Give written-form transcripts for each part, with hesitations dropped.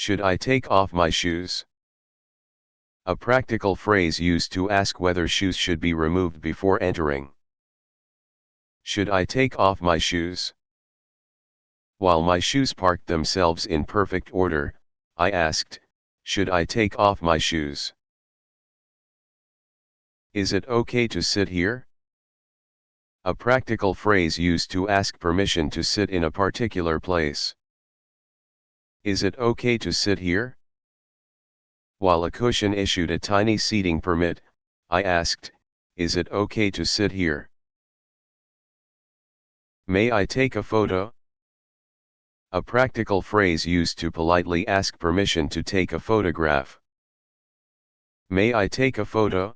Should I take off my shoes? A practical phrase used to ask whether shoes should be removed before entering. Should I take off my shoes? While my shoes parked themselves in perfect order, I asked, should I take off my shoes? Is it okay to sit here? A practical phrase used to ask permission to sit in a particular place. Is it okay to sit here? While a cushion issued a tiny seating permit, I asked, is it okay to sit here? May I take a photo? A practical phrase used to politely ask permission to take a photograph. May I take a photo?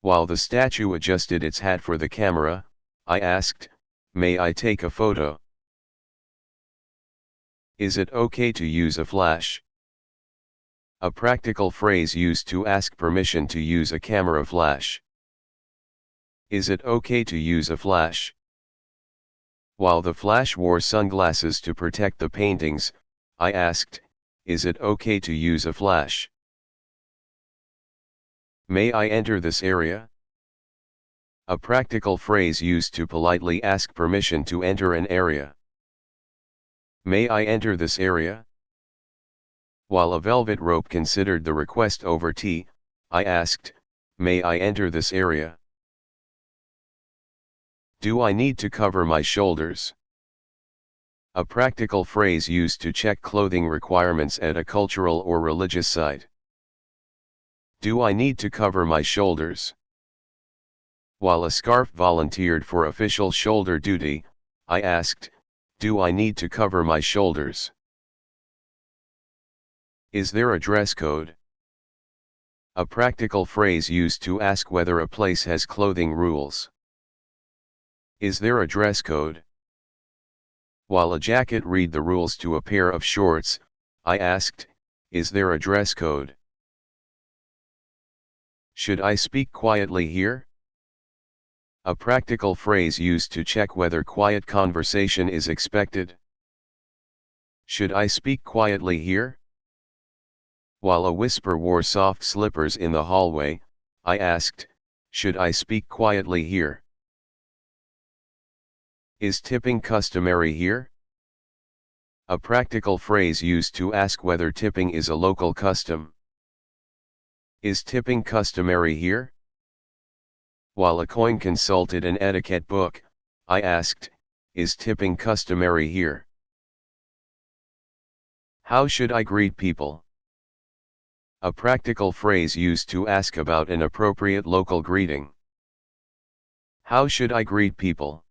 While the statue adjusted its hat for the camera, I asked, may I take a photo? Is it okay to use a flash? A practical phrase used to ask permission to use a camera flash. Is it okay to use a flash? While the flash wore sunglasses to protect the paintings, I asked, is it okay to use a flash? May I enter this area? A practical phrase used to politely ask permission to enter an area. May I enter this area? While a velvet rope considered the request over tea, I asked, may I enter this area? Do I need to cover my shoulders? A practical phrase used to check clothing requirements at a cultural or religious site. Do I need to cover my shoulders? While a scarf volunteered for official shoulder duty, I asked, do I need to cover my shoulders? Is there a dress code? A practical phrase used to ask whether a place has clothing rules. Is there a dress code? While a jacket read the rules to a pair of shorts, I asked, is there a dress code? Should I speak quietly here? A practical phrase used to check whether quiet conversation is expected. Should I speak quietly here? While a whisper wore soft slippers in the hallway, I asked, should I speak quietly here? Is tipping customary here? A practical phrase used to ask whether tipping is a local custom. Is tipping customary here? While a coin consulted an etiquette book, I asked, is tipping customary here? How should I greet people? A practical phrase used to ask about an appropriate local greeting. How should I greet people?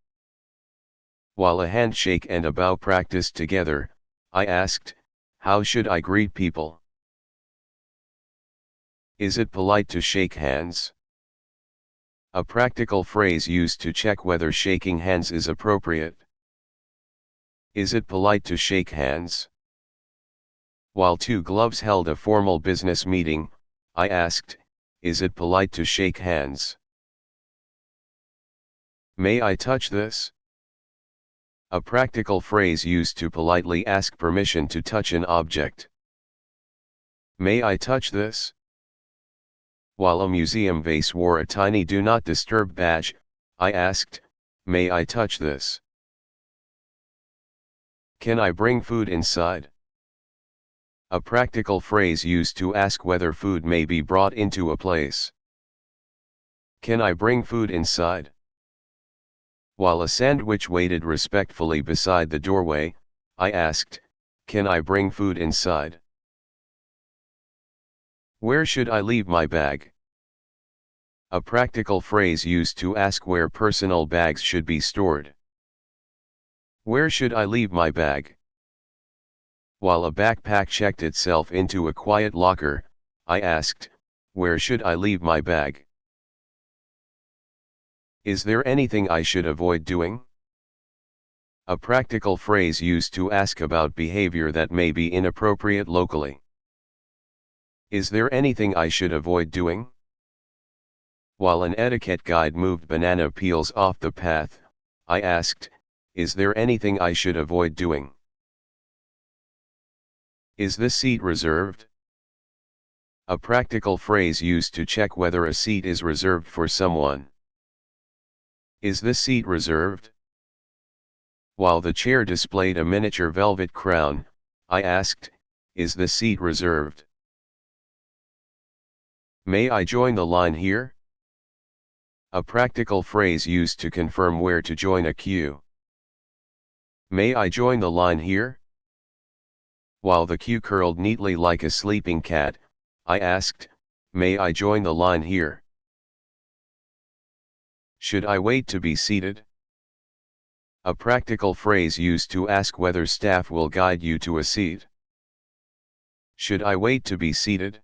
While a handshake and a bow practiced together, I asked, how should I greet people? Is it polite to shake hands? A practical phrase used to check whether shaking hands is appropriate. Is it polite to shake hands? While two gloves held a formal business meeting, I asked, is it polite to shake hands? May I touch this? A practical phrase used to politely ask permission to touch an object. May I touch this? While a museum vase wore a tiny Do Not Disturb badge, I asked, may I touch this? Can I bring food inside? A practical phrase used to ask whether food may be brought into a place. Can I bring food inside? While a sandwich waited respectfully beside the doorway, I asked, can I bring food inside? Where should I leave my bag? A practical phrase used to ask where personal bags should be stored. Where should I leave my bag? While a backpack checked itself into a quiet locker, I asked, where should I leave my bag? Is there anything I should avoid doing? A practical phrase used to ask about behavior that may be inappropriate locally. Is there anything I should avoid doing? While an etiquette guide moved banana peels off the path, I asked, is there anything I should avoid doing? Is this seat reserved? A practical phrase used to check whether a seat is reserved for someone. Is this seat reserved? While the chair displayed a miniature velvet crown, I asked, is the seat reserved? May I join the line here? A practical phrase used to confirm where to join a queue. May I join the line here? While the queue curled neatly like a sleeping cat, I asked, may I join the line here? Should I wait to be seated? A practical phrase used to ask whether staff will guide you to a seat. Should I wait to be seated?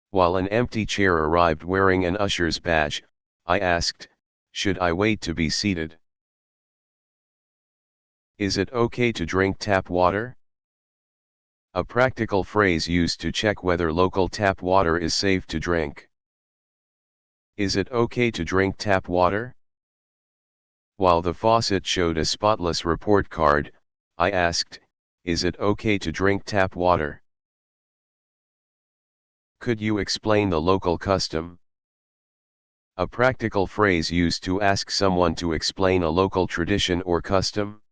While an empty chair arrived wearing an usher's badge, I asked, should I wait to be seated? Is it okay to drink tap water? A practical phrase used to check whether local tap water is safe to drink. Is it okay to drink tap water? While the faucet showed a spotless report card, I asked, is it okay to drink tap water? Could you explain the local custom? A practical phrase used to ask someone to explain a local tradition or custom.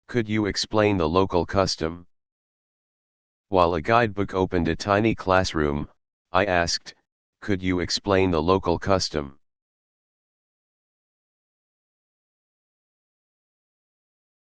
Could you explain the local custom? While a guidebook opened a tiny classroom, I asked, could you explain the local custom?